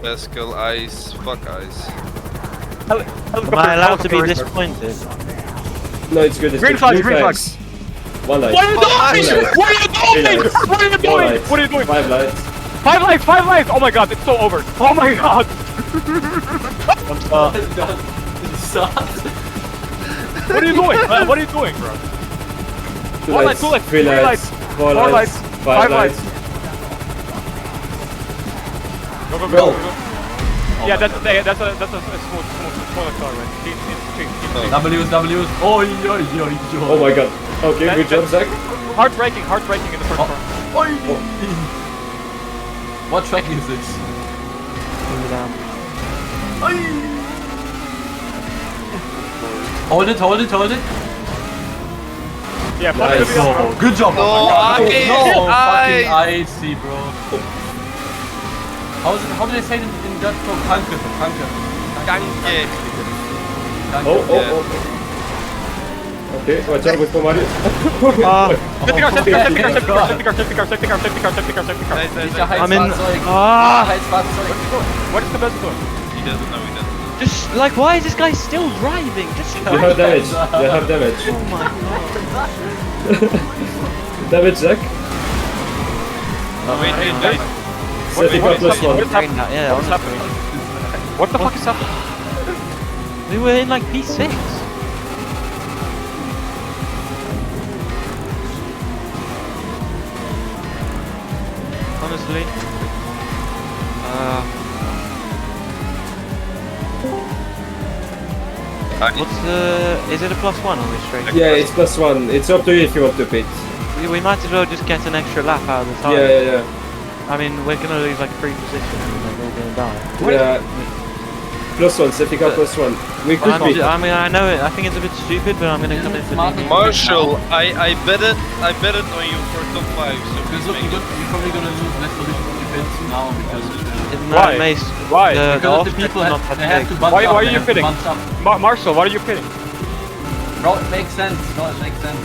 Pascal, ice, fuck ice. Am I allowed to be disappointed? No, it's good. It's Green good. flags, Blue green flags. One light. What are you doing? Two What are you doing? lights. What are you Four doing? lights. What are you doing? 5 lights. 5 lives, 5 lives! Oh my god, it's so over. Oh my god. I'm sorry. What are you doing? What are you doing, bro? 2 One lights. light, 2 lights, 3 3 lights. lights, 4 4 lights. lights, 5 lights. Go, go, go, Go. go, go. Yeah, that's a small car, right? Keep. W's. Oh, yo. Oh my god. Okay, good job, Zach. Heart breaking in the first car. What track is this? Hoover Dam. Hold it. Yeah, Nice. Oh, good job. No, fucking ice. icy, bro. How do they say it in Dutch? Kanker. Danke. Oh. Okay, watch out with Mario. Safety car. Nice, I'm in. What is the best one? He doesn't know, Just like, why is this guy still driving? Just You have damage. You have damage. Oh my god. Damage, Zach. Wait. Safety car plus 1. Train that, yeah, What's honestly. happening? What the fuck is happening? We were in like P6. Honestly. What's the... Is it a +1 on this straight? Yeah, it's plus 1. It's up to you if you want to pit. We might as well just get an extra lap out of the time. Yeah. I mean, we're gonna lose like 3 positions and then we're gonna die. Yeah. Plus 1, safety car plus 1. We could pit. I mean, I know it. I think it's a bit stupid, but I'm gonna come in for DD. Marshall, I bet it on you for top 5, so Because please look, make it. you're probably gonna lose less position on your pits now because Isn't Why? that Mace? Why? The because the offset's people not have, that they have big. to bunch Why up. are they you have to pitting? bunch up. Marshall, what are you pitting? Bro, it makes sense. No, it makes sense.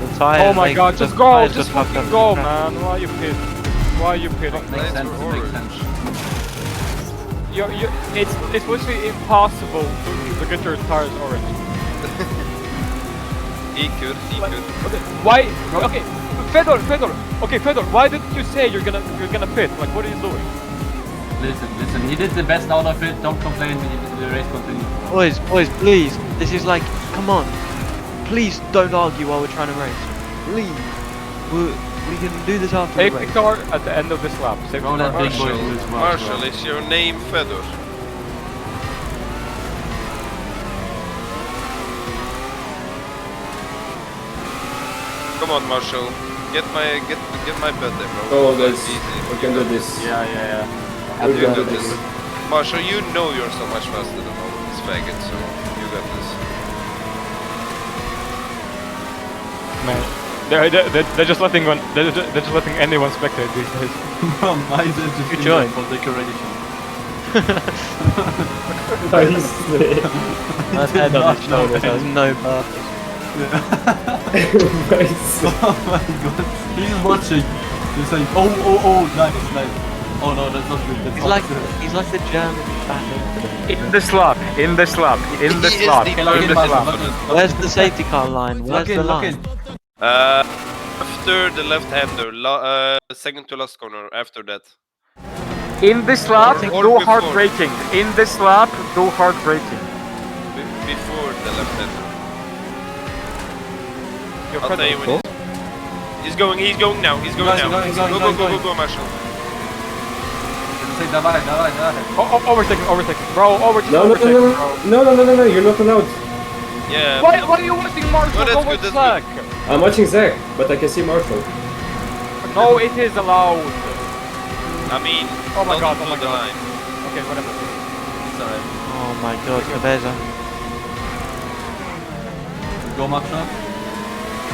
The tires, Oh my like, god, the just go, tires just fucked fucking up go, the track. man. Why are you pitting? Makes sense. Makes sense. It's literally impossible to get your tires orange. He could. Okay, why? Okay, Fedor. Okay, Fedor, why didn't you say you're gonna pit? Like, what are you doing? Listen. He did the best out of it. Don't complain. The race continues. Boys, please. This is like, come on. Please don't argue while we're trying to race. Please. We can do this after the Safety race. car at the end of this lap. Safety Bro, car. that big boy is Marshall, is your name Fedor? Come on, Marshall. Get my bet there, bro. Oh, guys. Easy. We can do this. Yeah. We You can do got this. this. Marshall, you know you're so much faster than all of these faggots, so you got this. Man, they're just letting anyone spectate these days. Why is it just Good job. for decoration? Nice. That's head on his shoulders. There was no purpose. Nice. Oh my god. He's watching. He's like, oh, nice. Oh no, that's not good. That's He's like the German battle. In this lap. Where's the safety car line? Where's the line? After the left-hander, second to last corner. After that. In this lap, Or do before. hard braking. In this lap, do hard braking. Before the left-hander. You're I'll tell you when he's going now. He's going now. Go, Marshall. Say, давай. Overtaking, bro. No, you're not allowed. Yeah. Why are you watching Marshall No, that's go good, with that's Zach? I'm watching Zach, but I can see Marshall. No, it is allowed. I mean, Oh my not god, to the line. Okay, whatever. It's alright. Oh my god, Cabeza. Go, Maxa.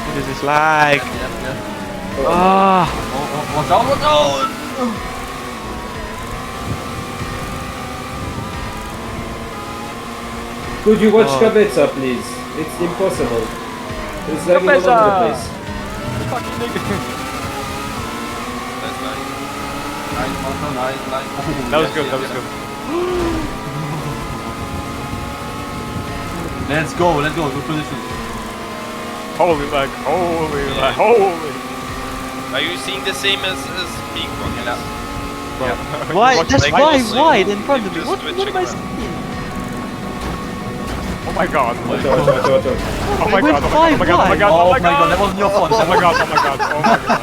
What is this lag? Yeah. Ah! Oh, watch out! Could you watch Oh. Cabeza, please? It's impossible. It's lagging all over the Cabeza! place. Fucking nigga. That's nice. Nice. Marshall, nice. Oh, That was yes, good, yes, that was yes. good. Let's go, good position. Holy lag, holy lag, holy. Are you seeing the same as me, Quackers? Bro. Why? Watch That's the why lights. wide in front of me. Just What am I switching seeing? Oh my god. Watch out, watch out, watch out. Oh my It went god, oh my god, oh my god, Oh oh my my god, that god. wasn't your fault. Oh my god, oh my god, oh my god.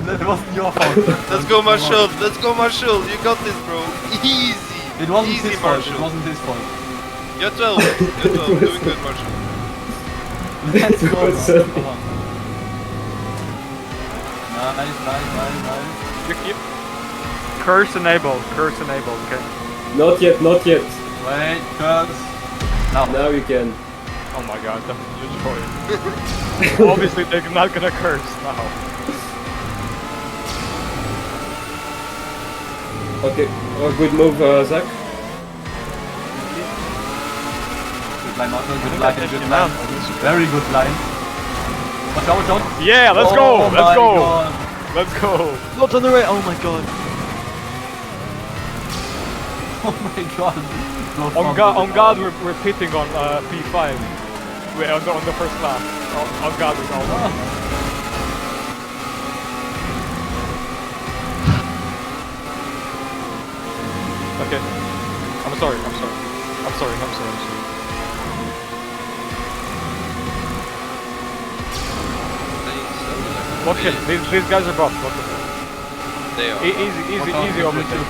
That wasn't your fault. Let's go, Marshall. Let's go, Marshall. You got this, bro. Easy. It wasn't Easy, his fault. It Marshall. wasn't his fault. You're 12. You're 12. Doing good, Marshall. Let's go. Good bro. serving. Come on. Nice. You curse enabled, okay? Not yet, not yet. Wait, curse. Now. Now you can. Oh my god, that's a huge point. Obviously they're not gonna curse now. Okay, good move, Zach. Good line, Marshall. Good line. Very good line. Watch out, watch out. Yeah, let's Oh go, let's my go. God. Let's go. Not on the right. Oh my god. Oh my god. On God, we're pitting on P5. Wait, on the first lap. On God, we're going. Okay. I'm sorry. Look at these guys are buffed. Look at them. They are. Easy overtake.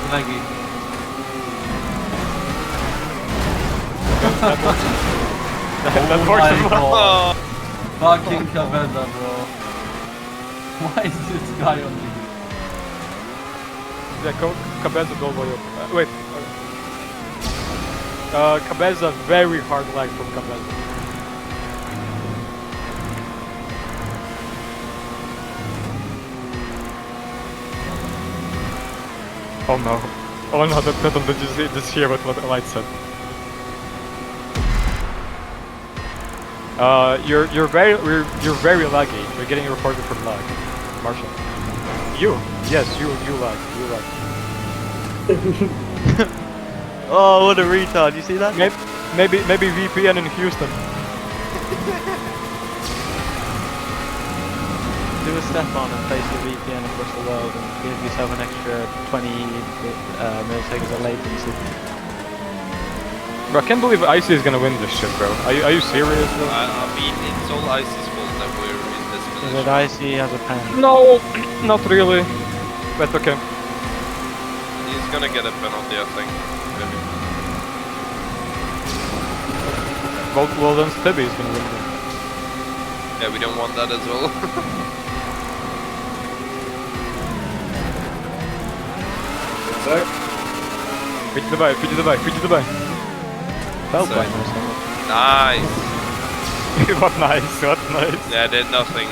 That works as well. Oh, Fucking Cabeza, bro. Why is this guy on me? Yeah, Cabeza don't worry. Wait. Cabeza, very hard lag from Cabeza. Oh no. Oh no, did you just hear what the light said? You're very laggy. You're getting reported from lag, Marshall. Yes, you lag. Oh, what a retard. You see that? Maybe VPN in Houston. Do a step on and place the VPN across the world and give yourself an extra 20 milliseconds of latency. Bro, I can't believe Icy is gonna win this shit, bro. Are you serious, bro? I mean, it's all Icy's fault that we're in this So position. that IC has a pen. No, not really. But okay. He's gonna get a penalty, I think. Maybe. Well then Stibby is gonna win this. Yeah, we don't want that as well. Zach. Pitch the bike. Felt So- quite nice. Though. Nice. What nice. Yeah, did nothing.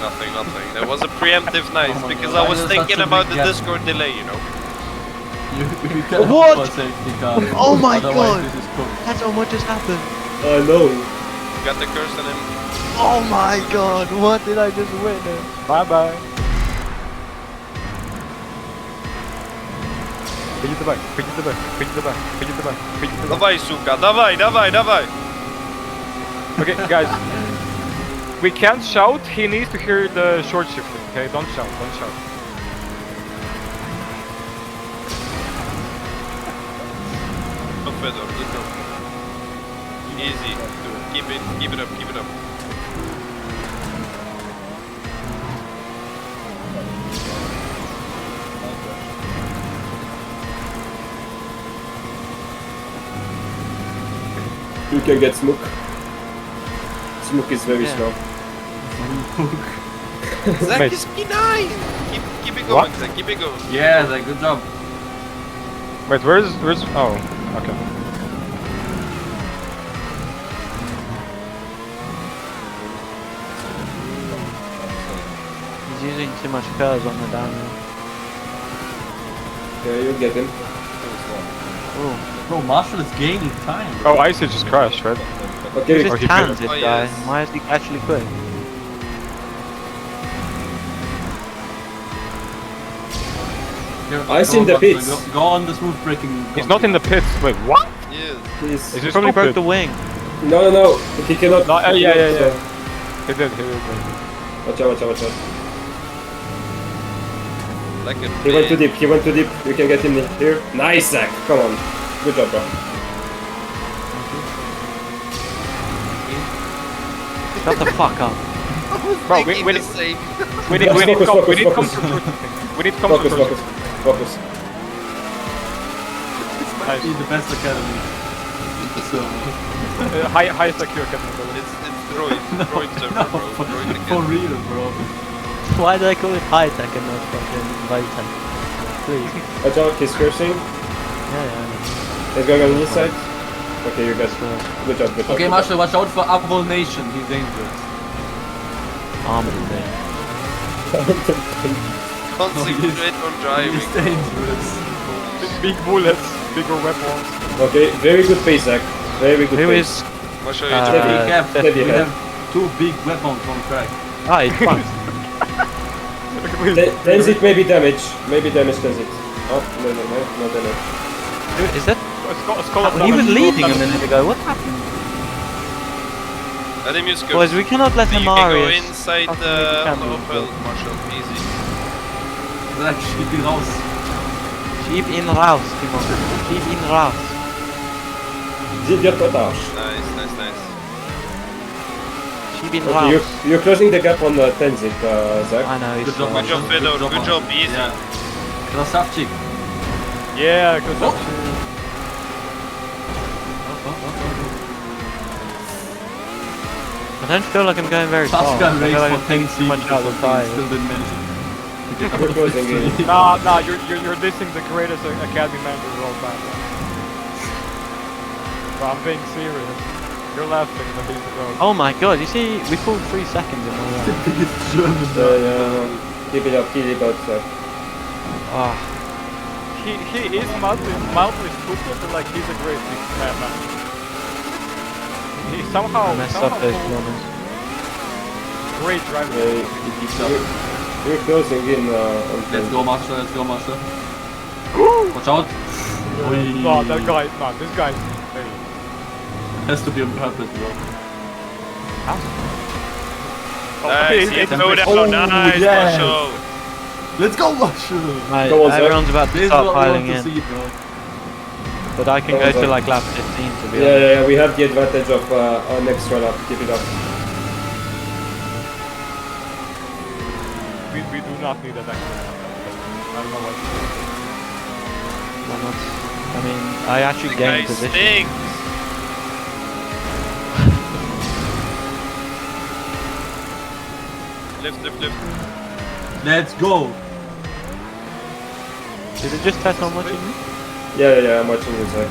That was a preemptive nice Oh my because God. I was Why is thinking such a about big the gap? Discord delay, you know. You can't What? for a safety car. Oh my Otherwise God. This is cooked. That's what just happened. I know. Got the curse on him. Oh my god, what did I just witness? Bye bye. Pitch the bike. Давай, сука, давай. Okay, guys. We can't shout. He needs to hear the short shifter. Okay, don't shout. Go Fedor, let's go. Easy. Keep it up. You can get Smook. Smook is very Yeah. strong. Zach Mate. is P9! Keep it What? going, Zach, keep it going. Yeah, like, good job. Wait, where's? Oh, okay. He's using too much curves on the downhill. Yeah, you get him. Ooh. Bro, Marshall is gaining time. Oh, Icy just crashed, right? Okay, He Oh, just he tans did. this Oh, guy. yes. Why is he actually quick? Here, I go seen on, the Marcel, pits. Go on the smooth braking. He's not in the pits. Wait, what? Yes. He's... Is he Probably broke stupid? the wing. No, he cannot... No, he yeah, cannot, yeah, so- yeah. He did. Watch out. Like a He went too big- deep, You can get him here. Nice, Zach. Come on. Good job, bro. Shut the fuck up. Bro, thinking we the need same. we need Focus, comfort focus. shooting. We need comfort Focus. shooting. Focus. Might be the best academy. So, High secure academy. It's droid. Droid server, no, bro. Droid for again. real, bro. Why do they call it high tech and not fucking low tech? Please. Watch out, he's cursing. Yeah. He's going on this side. Okay, you guys. Good job. Okay, Marshall, watch out for Upwell Nation. He's dangerous. Armored thing. Concentrate on driving. He's dangerous. Big bullets, bigger weapons. Okay, very good pace, Zach. Very good Who pace. is? I'll show you. We head. have 2 big weapons on track. Ah, it's fun. Tenzit maybe damage. Maybe damage Tenzit. Oh, no damage. Dude, is that? He was leading a minute ago. What happened? Let him use Boys, we cannot let You him can go Marius. inside Fucking the make it Opel, Marshall. Easy. Zach, schieb ihn raus. Schieb ihn raus, Timon. Schieb ihn raus. Zidiot otage. Nice. Schieb ihn Okay, raus. you're closing the gap on Tenzit, Zach. I know, he's Good job, slow. Good job, Fedor. Good job, Marshall. easy. Yeah. Krasavчик. Yeah, good job. I don't feel like I'm going very far. Pascal I race feel like for I'm 10 taking too much out of the tires. Still didn't mention. We're closing in. Nah, you're dissing the greatest academy manager of all time. Bro, I'm being serious. You're laughing, but he's the dog. Oh my god, you see, we pulled 3 seconds in a row. Biggest German. Keep it up, Zach. Ah, He is mildly stupid, but like he's a great man. He somehow I messed up those pulled corners. great driving. You're closing in on Let's Tenzit. go, Master. Watch out. No, this guy. Hey. Has to be on purpose, bro. Nice, Okay, he slowed down. Oh, Nice, yes. Marshall. Let's go, Marshall. Mate, Come on, Zach. everyone's about to This is start what we piling want to in. see, bro. But I can Come go on, to Zach. like lap 15 to be honest. Yeah, we have the advantage of an extra lap. Keep it up. We do not need that extra. I don't know what. Why not? I mean, I actually The gained guy position. stinks. Lift. Let's go. Did it just test on watching me? Yeah, I'm watching this, Zach.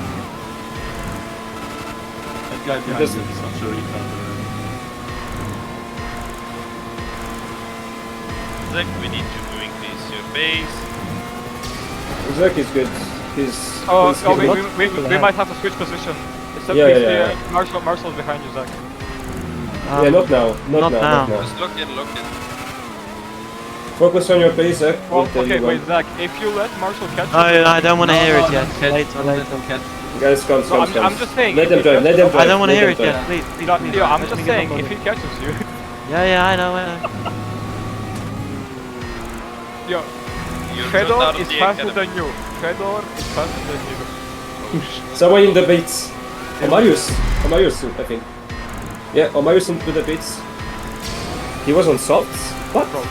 That guy behind Just- you is such a retard. Zach, we need to go increase your base. Zach is good. He's... Oh, he's we, good. we, we, we might have to switch position. Except Yeah, please, yeah. Marshall's behind you, Zach. Yeah, not now. Not now. now. Just look in. Focus on your pace, Zach. Well, We'll tell okay, you when. wait, Zach. If you let Marshall catch No, you, I don't want to hear it yet. Catch, Later. let them catch. Guys, come. No, I'm just saying, Let if them you drive. catch- Let them drive. I don't want to let hear it them yet. drive. Please, please, No, please. yeah, I'm let just me get saying, on if he board. catches you, Yeah, I know. yo, You're Fedor just out of is the faster academy. than you. Fedor is faster than you. Someone in the baits. Omarius, I think. Yeah, Omarius into the baits. He was on softs. What? Bro,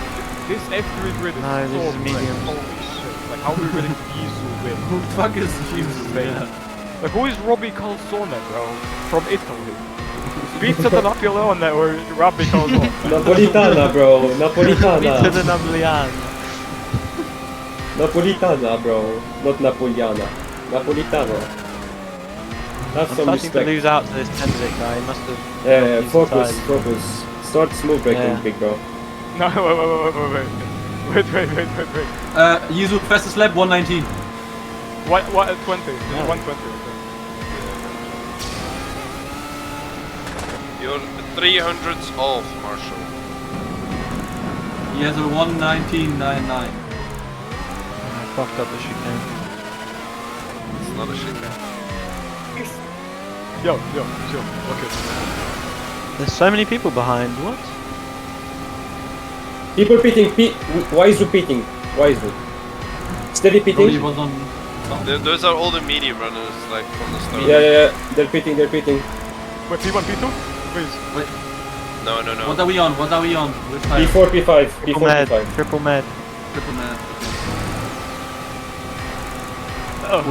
this F3 grid is No, so this is great. mediums. Holy shit. Like, how are we getting Gisu win? Who the fuck is Jesus, man? Like, who is Robbie Calzone, bro? From Italy. Pizza da Napoleone or Robbie Calzone? Napolitana, bro. Pizza Napolitana. de Napoleon. Napolitana, bro. Not Napoleana. Napolitana. Have I'm some starting to respect. lose out to this Tenzit guy. He must have. Yeah, he's focus, tired. focus. Start smooth braking, Yeah. big bro. No, wait. Yizu, fastest lap, 119. What, 20? Yeah. 120. You're 300s off, Marshall. He has a 119.99. fucked up the chicane. It's not a chicane. Yo, chill. Okay. There's so many people behind. What? Keep repeating. Why is repeating? Why is it? Steady Brody repeating. was on. Those are all the medium runners, like from the start. Yeah. They're repeating. Wait, P1, P2? Please. Wait, No. what are we on? What are we on? Which tire? P4, P5, Triple P4, med. P5. Triple med. Triple man.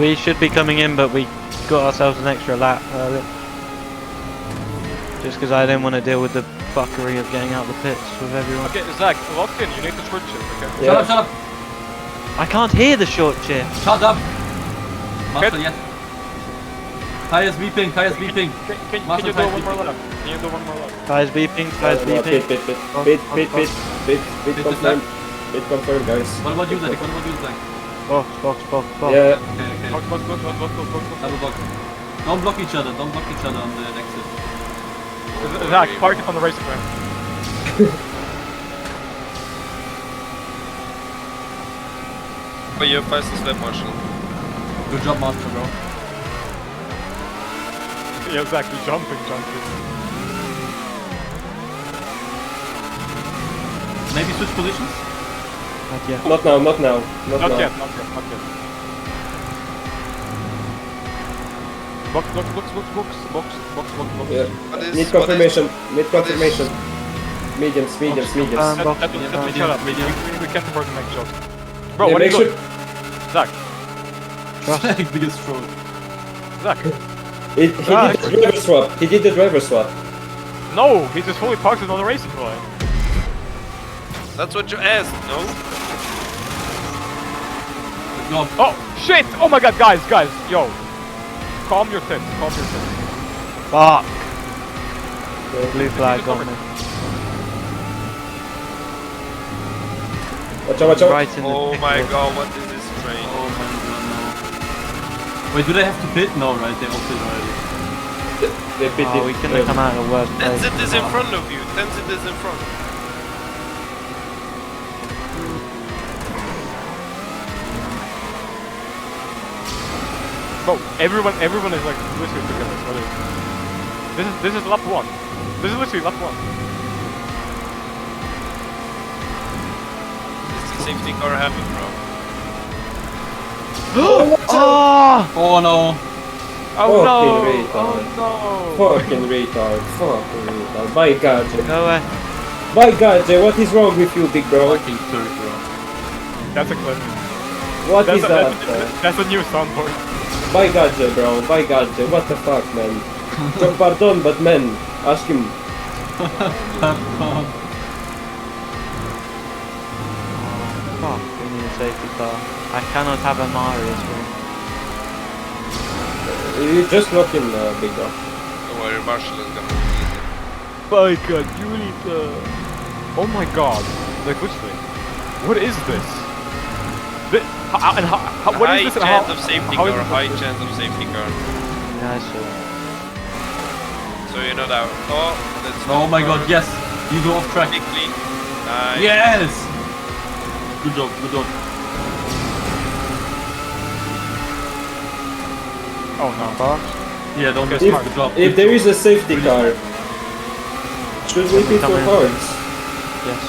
We should be coming in, but we got ourselves an extra lap early. Just because I didn't want to deal with the fuckery of getting out the pits with everyone. Okay, Zach, lock in. You need to switch it, okay? Yeah. Shut up! I can't hear the short chip. Shut up! Master, Get- yes. Tires beeping. Can you do Master, one more lap? Can you do one more lap? Tires beeping, tires Pit beeping. confirmed. Pit confirmed, guys. What about you, Zach? Box. Yeah. Okay. Box. Double box. Don't block each other. On the exit. Zach, park it on the racing track. But you're fastest lap, Marshall. Good job, Master, bro. Yeah, Zach, you're jumping. Maybe switch positions? Not yet. Not now. Not now. yet. Box. Yeah. What is- Need what confirmation. Need what is- confirmation. Mediums. Box. Shut up. We can't afford to make jokes. Bro, Yeah, what are you make doing? Zach. Biggest troll. Zach. He did the driver swap. He did the driver swap. No, he just fully parked it on the racing line. That's what you asked, no? No, Oh, shit! Oh my god, guys, yo. Calm your tits. Fuck. Blue flag on me. Watch out. Right in the Oh pit my wall. god, what is this train? oh my god, no. Wait, do they have to pit? No, right? They all pit already. They pit Oh, we couldn't have come out of a worse place. Tenzit is in front of you. Tenzit is in front. Bro, everyone is like literally together. What is this is lap 1. This is literally lap 1. Is the safety car happen, bro? Oh! Oh no. Oh Fucking retard. My god, Jay. Go away. My god, Jay, what is wrong with you, big bro? Fucking turret, bro. That's a clip. What is that? That's a new soundboard. My god, Jay, bro. My god, Jay. What the fuck, man? John, pardon, but man, ask him. Fuck, we need a safety car. I cannot have a Marius win. You just lock in, big dog. Don't worry, Marshall is gonna lead it. My god, you need the... Oh my god. Like, literally. What is this? What High is this and chance how... of safety how is car, this- high chance of safety car. Yeah, I saw. So you're not out. Oh, that's Oh my god, yes. You go off track. Quickly. Nice. Yes! Good job. Oh no. Box. Yeah, don't miss If, good job. if there is a safety car, should we pit for Come in. cards? Yes.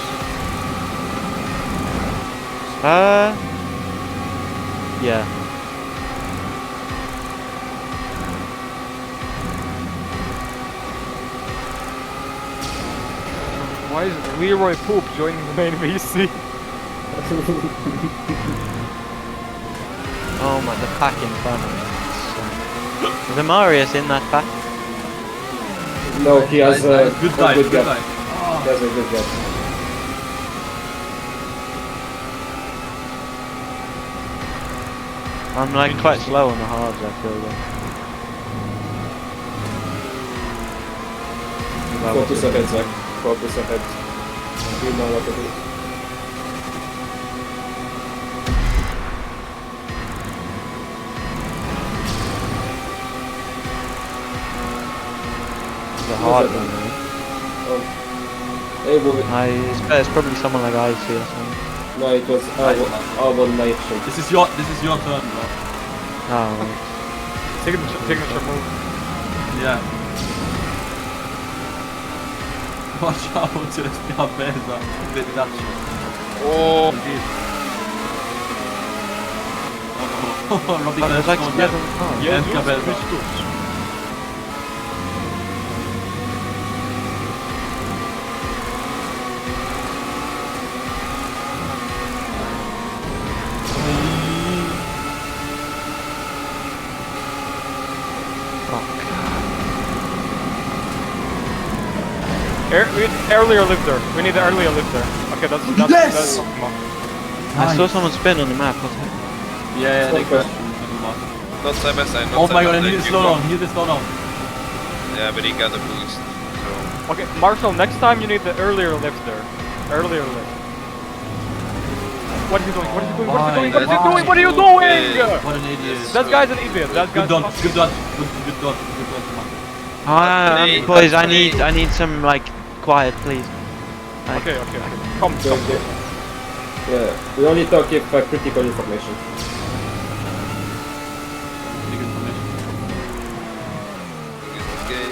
Yeah. Why is Leroy Poop joining the main VC? Oh my, the pack in front of me. Is the Marius in that pack? No, he has a good a guy. good Good guy. guy. He has a good guy. I'm like quite slow on the hards, I feel like. Focus ahead, Zach. Focus ahead. You know what to do. The hard one, really. Hey, move it. It's probably someone like Icy or something. No, it was our nation. This is your turn, bro. Oh, Signature move. Yeah. Watch out, it's cabeza. Vedaccio. Oh, Oh, Robbie there's like Gladstone, 7 cars. and cabeza. Earlier lifter. We need the earlier lifter. Okay, that's Yes! come on. I saw someone spin on the map. What's that? Yeah, they Stop crashed. not side by side. Not Oh side my by god, I side. need to You slow go. down, need to slow down. Yeah, but he got a boost. So Okay, Marshall, next time you need the earlier lifter. Earlier lift. What are you doing? What are you doing? What are you doing? What are you doing? What are you doing? What an idiot. That guy's an idiot. That Good guy's done, fucking- good done, good done, come on. Boys, I need some like quiet, please. Like, Okay. Come. Okay. Yeah, we only talk if critical information. Good information. okay.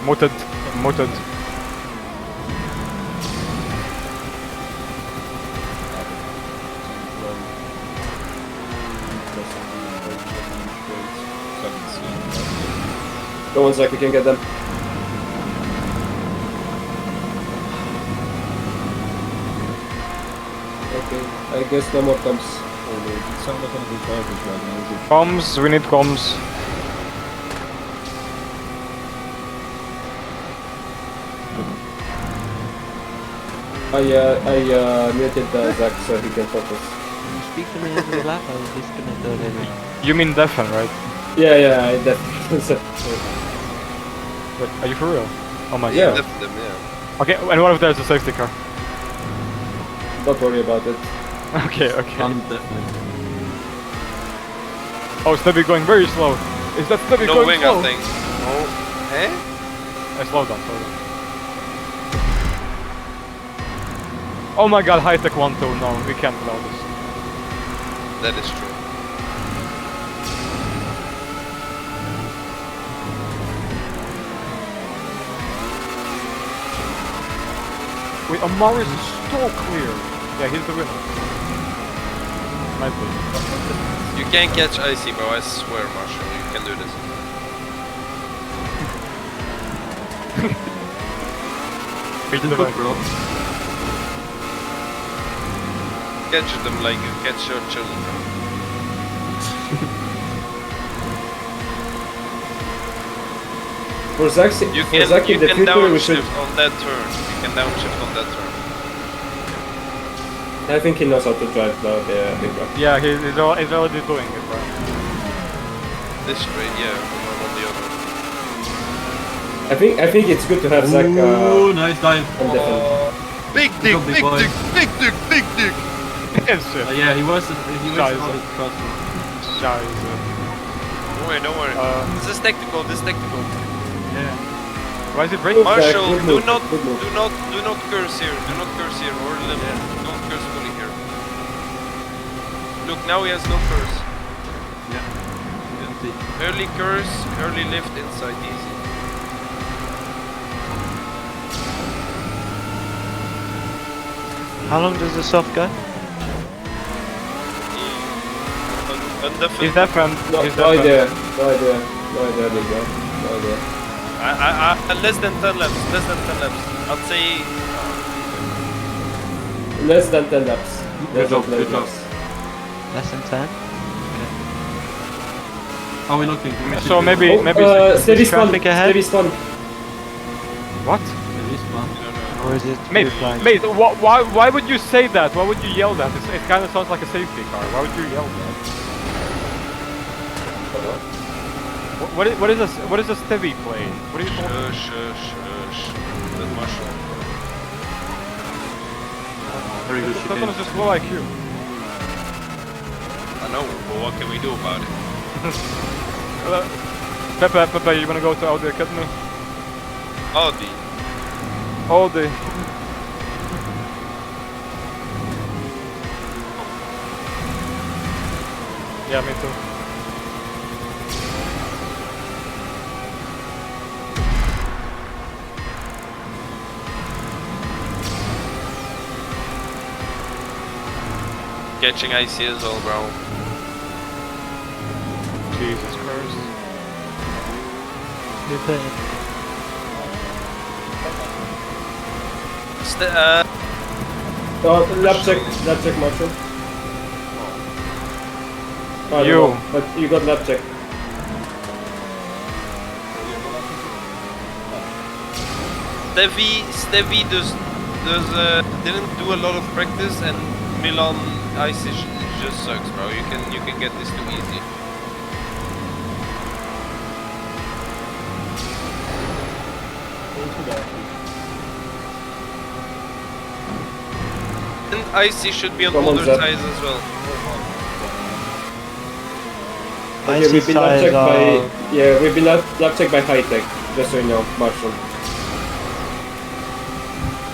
Muted. Go on, Zach, we can get them. Okay, I guess no more comes. Comms. We need comms. I muted Zach so he can focus. speak to me over the lap. I was disconnected already. You mean deafen, right? Yeah, I definitely. Wait, are you for real? Oh my Yeah. god. Left them, yeah. Okay, and what if there's a safety car? Don't worry about it. Okay. Definitely. Oh, Stubby going very slow. Is that Stubby No going wing, slow? I think. Oh, eh? Slow down. Oh my god, high-tech 1-2, no, we can't allow this. That is true. Wait, Amaris is so clear. Yeah, he's the winner. Might be. You can't catch Icy, bro, I swear, Marshall. You can do this. Beat the Good, back. bro. Catch them like you catch your children. For Zach, You for Zach in the can future, we should. downshift on that turn. You can downshift on that turn. I think he knows how to drive now. The big truck. Yeah, he's already doing it, right? This straight, yeah, or on the other. I think it's good to have Zach Ooh, nice dive. on defense. Big dick, Good big boy. dick, big dick, big dick! Yes, sir. Yeah, he was Guys, on the cross. Scheiße. Don't worry. This is tactical, Yeah. Why is it breaking? Okay, Marshall, good do move, not good move. curse here. Do not curse here or live. Don't curse fully here. Look, now he has no curse. Yeah. Empty. Early curse, early lift inside easy. How long does the soft go? Undefined. He's deafened. No, He's no deafened. idea, big guy. No idea. Less than 10 laps. Less than 10 laps. I'd say. Less than 10 laps. Good job, good job. Less than 10? How are we looking? So maybe steady spawn. traffic ahead? Steady spawn. what? Or is it Mate, flying? mate, why would you say that? Why would you yell that? It kind of sounds like a safety car. Why would you yell that? What is a Stevie plane? What are you talking? Shush. That Marshall. Very good That one is chicane. just low IQ. I know, but what can we do about it? Pepe, you wanna go to Audi Academy? Audi. all day. Yeah, me too. Catching icy as well, bro. Jesus Christ. You're playing. Oh, lap check, Marshall. Oh, You. no, but you got lap check. Stevie didn't do a lot of practice, and Milan ice just sucks, bro. You can get this too easy. And icy should be on Come on, older Zap. tires as well. Okay, we've been lap checked by we've been lap checked by high tech. Just so you know, Marshall.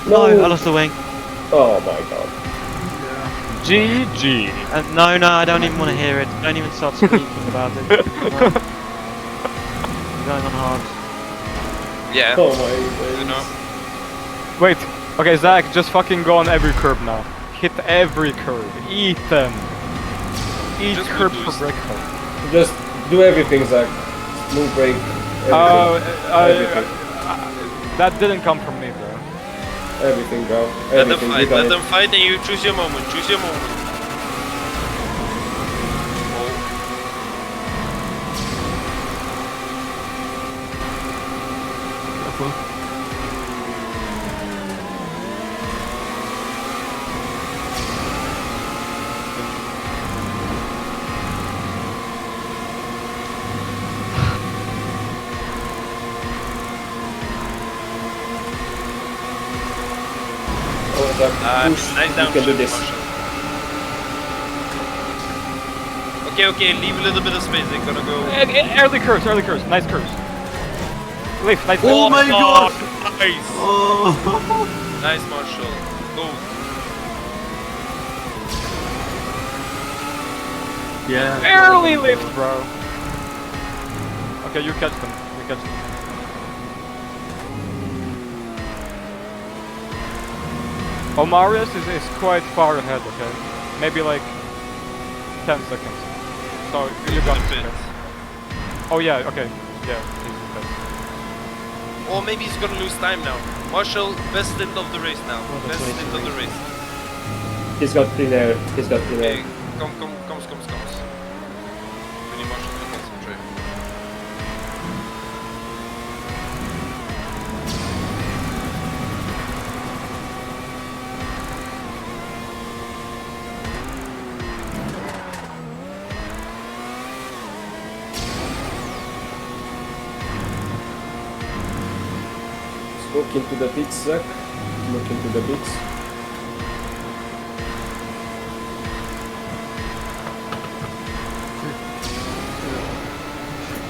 No, I lost the wing. Oh my god. GG. No, I don't even want to hear it. Don't even start speaking about it. No. Going on hard. Yeah. Oh my god. You know. Wait. Okay, Zach, just fucking go on every curb now. Hit every curb. Eat them. Eat Just curbs do for this. breakfast. Just do everything, Zach. Smooth break. Everything. That didn't come from me, bro. Everything, bro. Let them Everything. fight. You got Let it. them fight, and you choose your moment. Choose your moment. Oh, Zach, push. Nice You down. can do this. Okay, leave a little bit of space. They're gonna go. Early curves, nice curves. Lift, nice. Oh my god! Nice. Oh. Nice, Marshall. Go. Yeah. Early lift, bro. Okay, you catch them. Omarius is quite far ahead, okay? Maybe like 10 seconds. So you got a this, bit. okay? Oh yeah, okay. Yeah, he's the best. Or maybe he's gonna lose time now. Marshall, best stint of the race now. Best stint of the race. He's got clean air. He's got clean Okay, air. comes. We need Marshall to concentrate. Look into the pits, Zach. Look into the pits.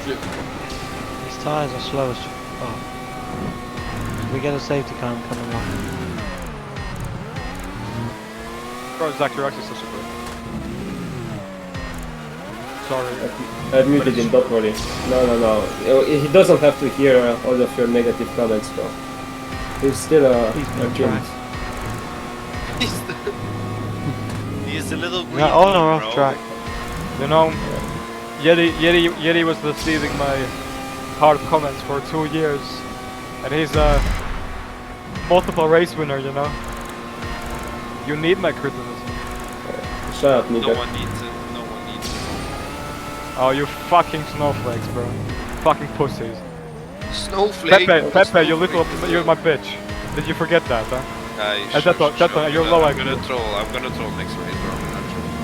These tyres are slow as fuck. We get a safety car coming off. Bro, Zach, you're actually so super. Sorry. I've muted him, don't worry. No. He doesn't have to hear all of your negative comments, bro. He's still a kid. He's a little green. Yeah, on or bro. off track. You know, Yeti was receiving my hard comments for 2 years, and he's a multiple race winner, you know. You need my criticism. Shut up, No nigga. one needs it. No one needs it. Oh, you fucking snowflakes, bro. Fucking pussies. Snowflake. Pepe, you're my bitch. Did you forget that, huh? You're low I'm IQ. gonna troll next race, bro.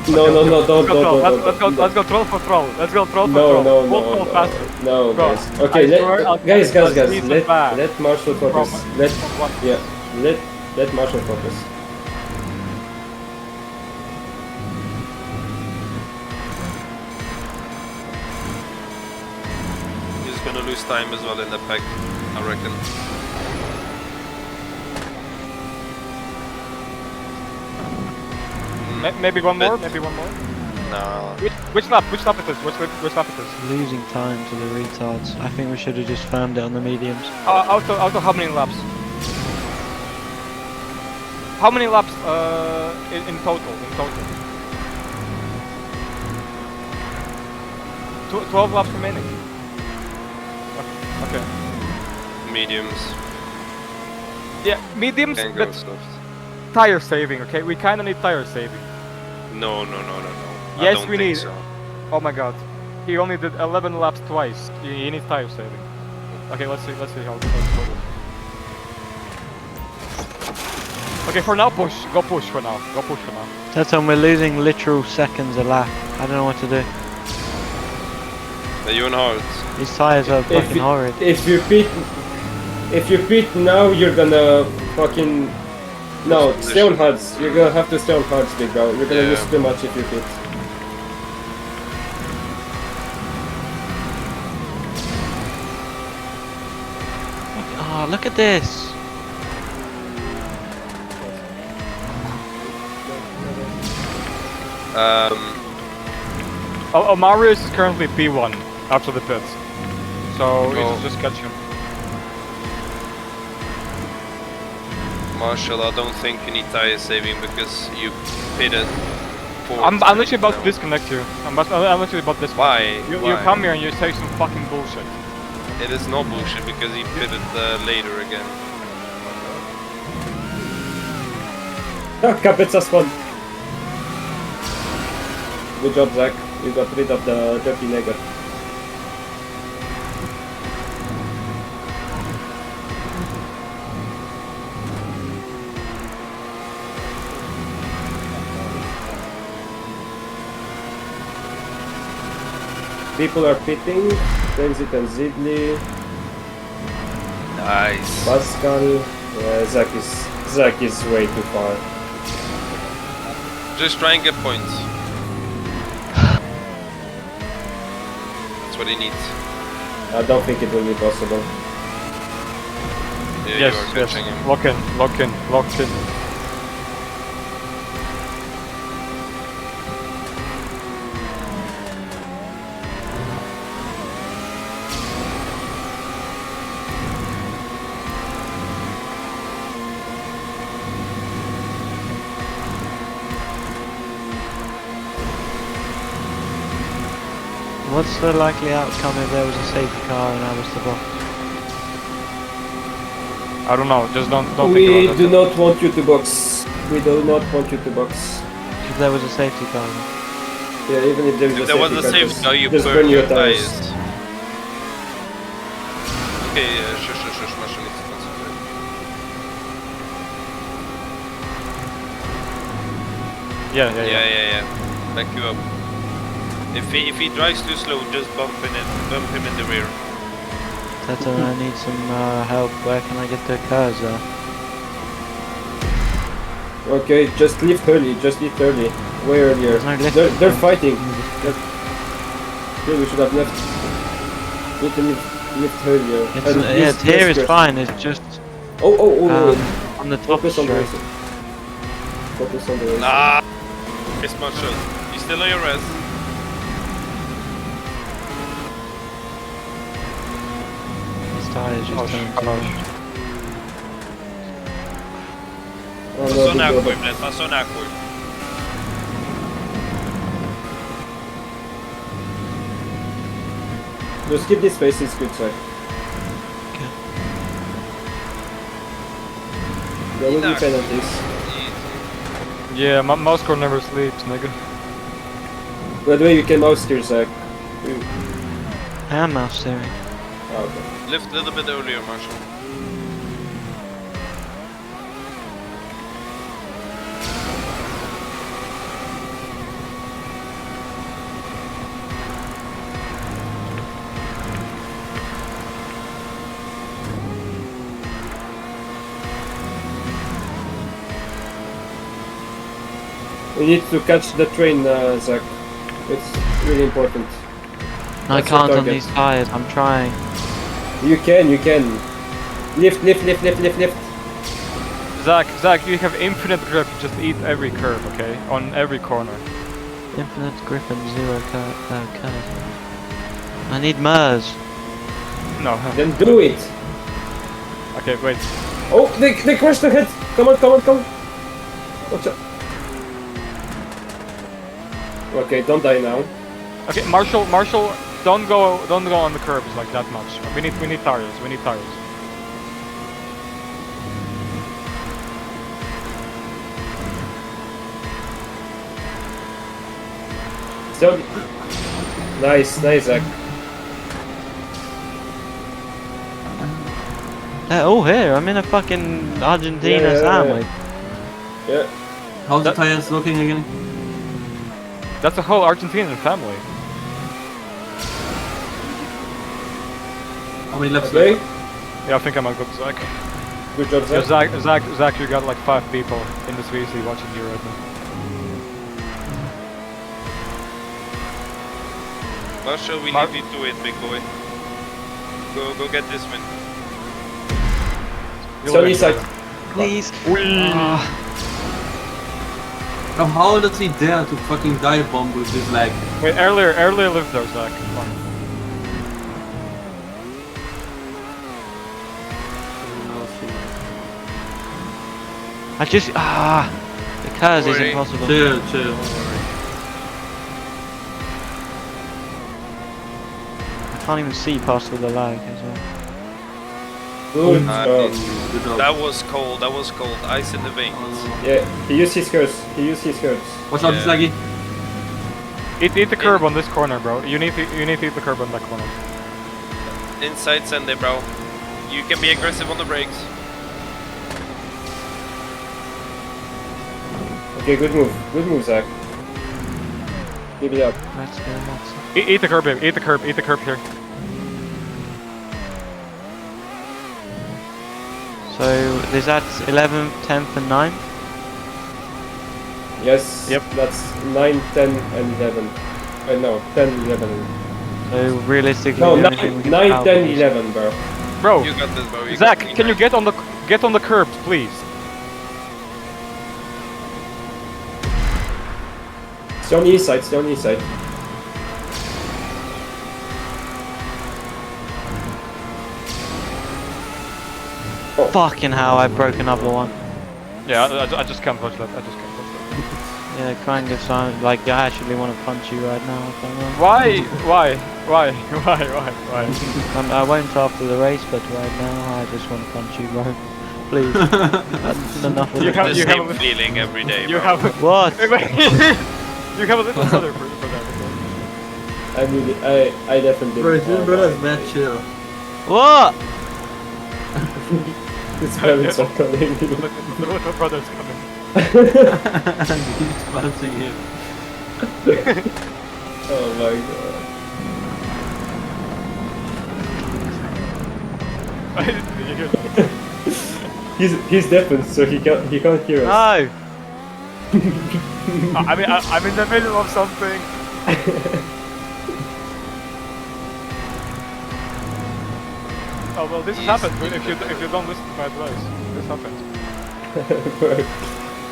No, don't. Let's go troll for troll. Let's go troll for No, troll. no, We'll troll no, faster. no, Bro, guys. Okay, I swear I'll guys, get a decent bag let Marshall focus. from Let Marshall focus. He's gonna lose time as well in the pack, I reckon. Maybe one more. But- Maybe one more. No. Which lap? Which lap it is? Which lap it is? Losing time to the retards. I think we should have just firmed it on the mediums. Auto. How many laps? How many laps? In total. In total. 12 laps remaining. Okay. Mediums. Yeah, mediums, Can go but soft. tire saving. Okay, we kind of need tire saving. No. I Yes, don't we think need. so. Oh my god, he only did 11 laps twice. He needs tire saving. Okay, let's see how it's total. Okay, for now push. Go push for now. Go push for now. That's when we're losing literal seconds a lap. I don't know what to do. Are you on hard? These tires are fucking horrid. If you pit now, you're gonna fucking... No, stay on hards. You're gonna have to stay on hards, big bro. You're gonna lose too much if you pit. Oh, look at this. Marius is currently P1 after the pits, so it's just catch him. Marshall, I don't think you need tire saving because you pitted. I'm literally about to disconnect you. I'm literally about to disconnect. Why? You Why? come here and you say some fucking bullshit. It is no bullshit because he pitted later again. Capets has fun. Good job, Zach. You got rid of the dirty nigger. People are pitting. Transit and Zidley. Nice. Pascal. Yeah, Zach is way too far. Just try and get points. That's what he needs. I don't think it will be possible. Yeah, Yes, you are yes. catching him. Lock in. What's the likely outcome if there was a safety car and I was the boss? I don't know. Just don't think We about do it. not want you to box. We do not want you to box. If there was a safety car. Yeah, even if there is If there was a safety car, you just burn your tires. tires. Okay, shush, Marshall needs to concentrate. Yeah. Back you up. If he drives too slow, just bump him in the rear. Tato, I need some help. Where can I get the cars though? Okay, just lift early. Way earlier. There's no lift They're point. fighting. Yeah, we should have left. Need to lift earlier. It's here is fine. It's just Oh, on the top focus on the straight. racing. Focus on the racing. Nah. It's Marshall. You still on your res? His tires just turned cold. Oh, Passou no, na big água, brother. Bled. Passou na água. Just keep this face, it's good side. Okay. There will be Nah. penalties. Yeah, Moscow never sleeps, nigga. By the way, you can mouse steer, Zach. I am mouse steering. Oh, okay. Lift a little bit earlier, Marshall. We need to catch the train, Zach. It's really important. I That's your can't on target. these tires. I'm trying. You can. Lift. Zach, you have infinite grip. Just eat every curb, okay? On every corner. Infinite grip and zero curves. I need Mers. No. Then do it. Okay, wait. Oh, they crashed ahead. Come on. Watch out. Okay, don't die now. Okay, Marshall, don't go on the curbs like that much. We need tires. We need tires. So nice, Zach. Oh, here, I'm in a fucking Argentina Yeah. sandwich. Yeah. How's the tires looking again? That's a whole Argentinian family. How many laps Okay. left? Yeah, I think I'm a good Zach. Good job, Yeah, Zach. Zach, you got like 5 people in this VC watching you right now. Marshall, we Mar- leave you to it, big boy. Go get this win. Sunny side. Please. Now how does he dare to fucking dive bomb with this leg? Wait, earlier lift there, Zach. Come on. I just the curves is Worry. impossible. Chill. I can't even see past all the lag as well. Good Ah, job. Good job. That was cold. Ice in the veins. Yeah, he used his curves. Watch out, Yeah. Zaggy. Eat the curb on this corner, bro. You need to eat the curb on that corner. Inside Sunday, bro. You can be aggressive on the brakes. Okay, good move, Zach. Give it up. Let's go, let's Eat the curb, babe. Eat the curb here. So is that 11th, 10th, and 9th? Yes. Yep. That's 9, 10, and 11. No, 10, 11. So realistically, No, the only thing we 9, can out 10, is- 11, bro. Bro, You got this, bro. Zach, can you get on the curbs, please? Stay on the east side. Fucking hell, I broke another one. Yeah, I just can't touch that. Yeah, kind of sound like I actually want to punch you right now. I don't know. Why? I won't after the race, but right now I just want to punch you, bro. Please. That's enough of You it. have- the you same have- feeling every day, You bro. have What? you have a little brother for that. I mean, I definitely. Bro, this brother's mad chill. What? His parents are calling me. The little brother's coming. He's bouncing him. Oh my god. Did you hear that? He's deafened, so he can't hear us. No. I mean, I'm in the middle of something. Oh well, this happens if you don't listen to my advice. This happens.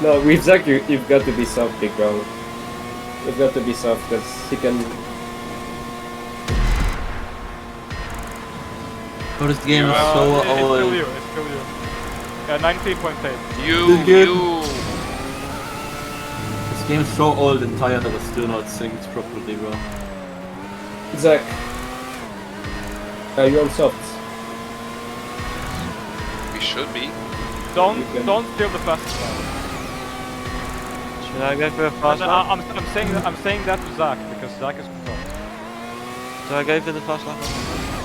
No, with Zach, you've got to be soft, big bro. You've got to be soft, because he can... Oh, this game is Yeah, so It's still old. you. It's still you. 19.8. You. This game is so old and tired that it still not synced properly, bro. Zach, are you on softs? We should be. Don't You can- steal the fastest lap. Should I go for a fast No, lap? I'm saying that to Zach because Zach is controlled. Do I go for the fast lap?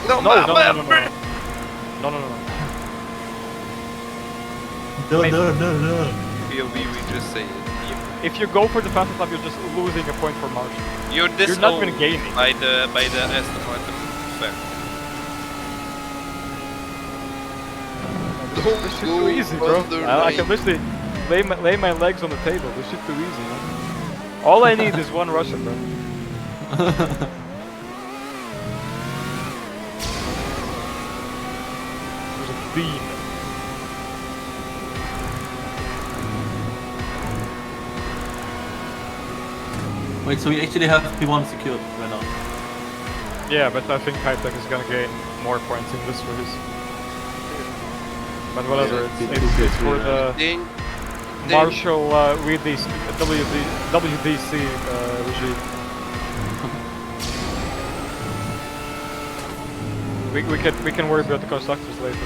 No, No. No. POV, we just say it. If you go for the fastest lap, you're just losing a point for Marshall. You're this You're not old even gaining. by the Aston Martin. Fair. This shit's too easy, bro. I can literally lay my legs on the table. This shit's too easy, man. All I need is one Russian, bro. There's a beam. Wait, so we actually have P1 secured right now. Yeah, but I think Hightech is gonna gain more points in this race. But whatever, it's for the Ding. Marshall WDC regime. we can worry about the constructors later.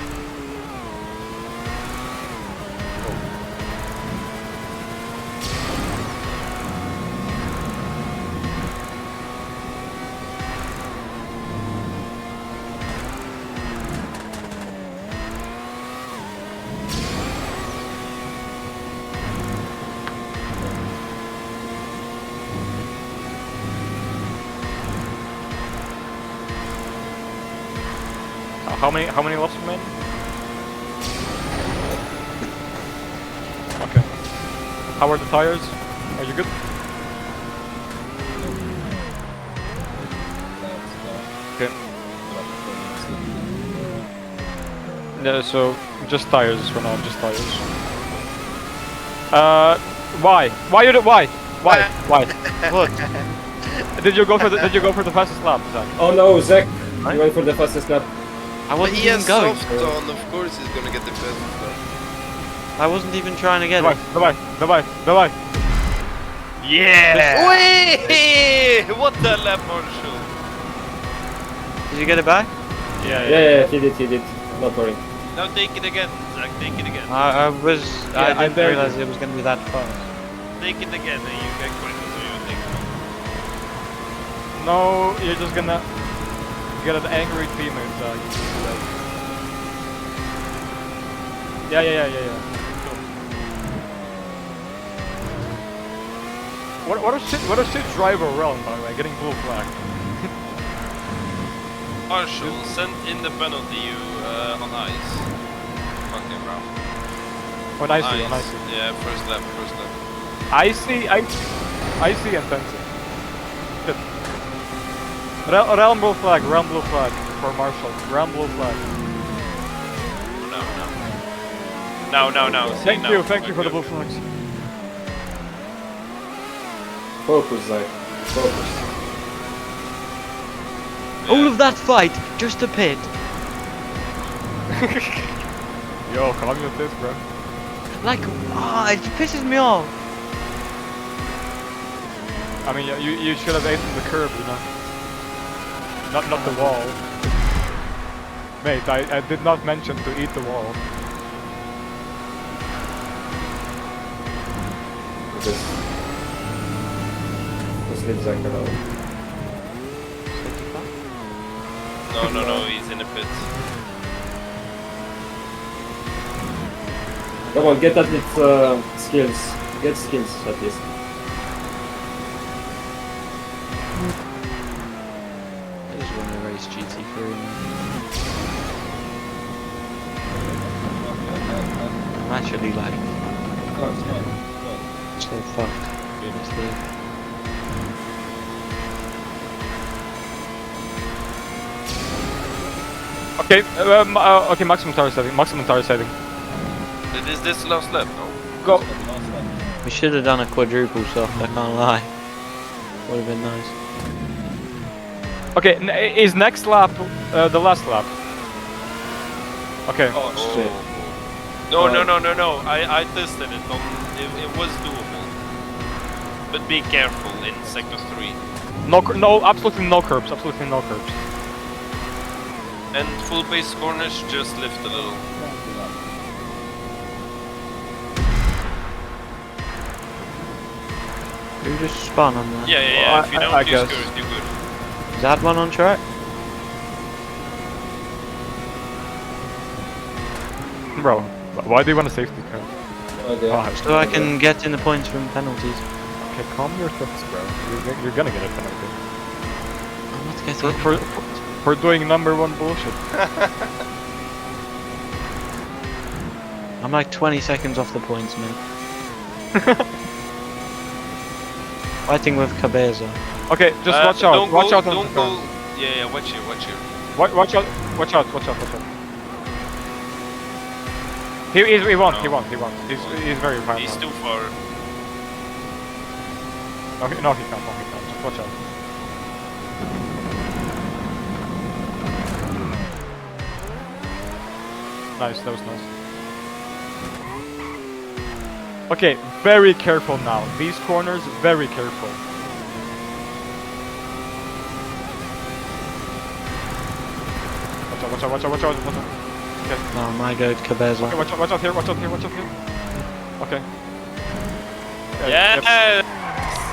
How many laps remain? Okay. How are the tires? Are you good? Okay. Yeah, so just tires for now, just tires. Why? Why? What? Did you go for the fastest lap, Zach? Oh no, Zach, you went for the fastest lap. I But wasn't he even has going. soft on, of course he's gonna get the fastest lap. I wasn't even trying to get it. Давай. Yeah! Wait! What the lap, Marshall? Did you get it back? Yeah, he did. Not worry. Now take it again, Zach, take it again. I I didn't dared realize you. it was going to be that fast. Take it again and you get quick, so you take it. No, you're just gonna get an angry teammate, Zach. Yeah. What a shit driver around, by the way, getting blue flag. Marshall, send in the penalty on ice. Fucking bro. On icy. Yeah, first lap. Icy and fencing. Good. Realm blue flag for Marshall. Realm blue flag. No. See, Thank you for the blue flags. Focus, Zach. Focus. All of that fight just to pit. Yo, calm your tits, bro. Like, it pisses me off. I mean, you should have aimed the curb, you know. Not the wall. Mate, I did not mention to eat the wall. Just leave Zach alone. No, he's in the pits. Come on, get at it skills. Get skills at least. I just want to race GT3. I'm actually like so fucked. Honestly. Okay, okay, maximum tire setting. Is this last lap? No. Go. We should have done a quadruple soft, I can't lie. Would have been nice. Okay, is next lap the last lap? Okay. Oh shit. No. I tested it. It was doable. But be careful in sector 3. No, absolutely no curbs. And full base corners, just lift a little. Who just spun on that? Yeah. If you don't I use guess. curves, you're good. Is that one on track? Bro, why do you want a safety car? Okay. Oh, So I can get in the points from penalties. okay, calm your tits, bro. You're gonna get a penalty. I'm not getting For doing number one bullshit. I'm like 20 seconds off the points, man. Fighting with Cabeza. Okay, just watch out. Don't Watch go, out on don't the go. turns. Yeah, watch here. Watch out. He won. He's very fine He's now. too far. No, he can't. No, he can't. Just watch out. Nice, that was nice. Okay, very careful now. These corners, very careful. Watch out. Okay. Oh my god, Cabeza. Okay, watch out here. Okay. Yes! Yep.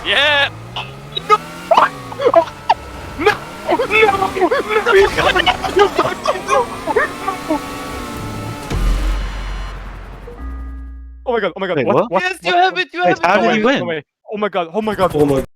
Yeah! Oh my god, Wait, what? what? Yes, you have it, you have Wait, it! how you did have you it. win? No way. Oh my god. Oh my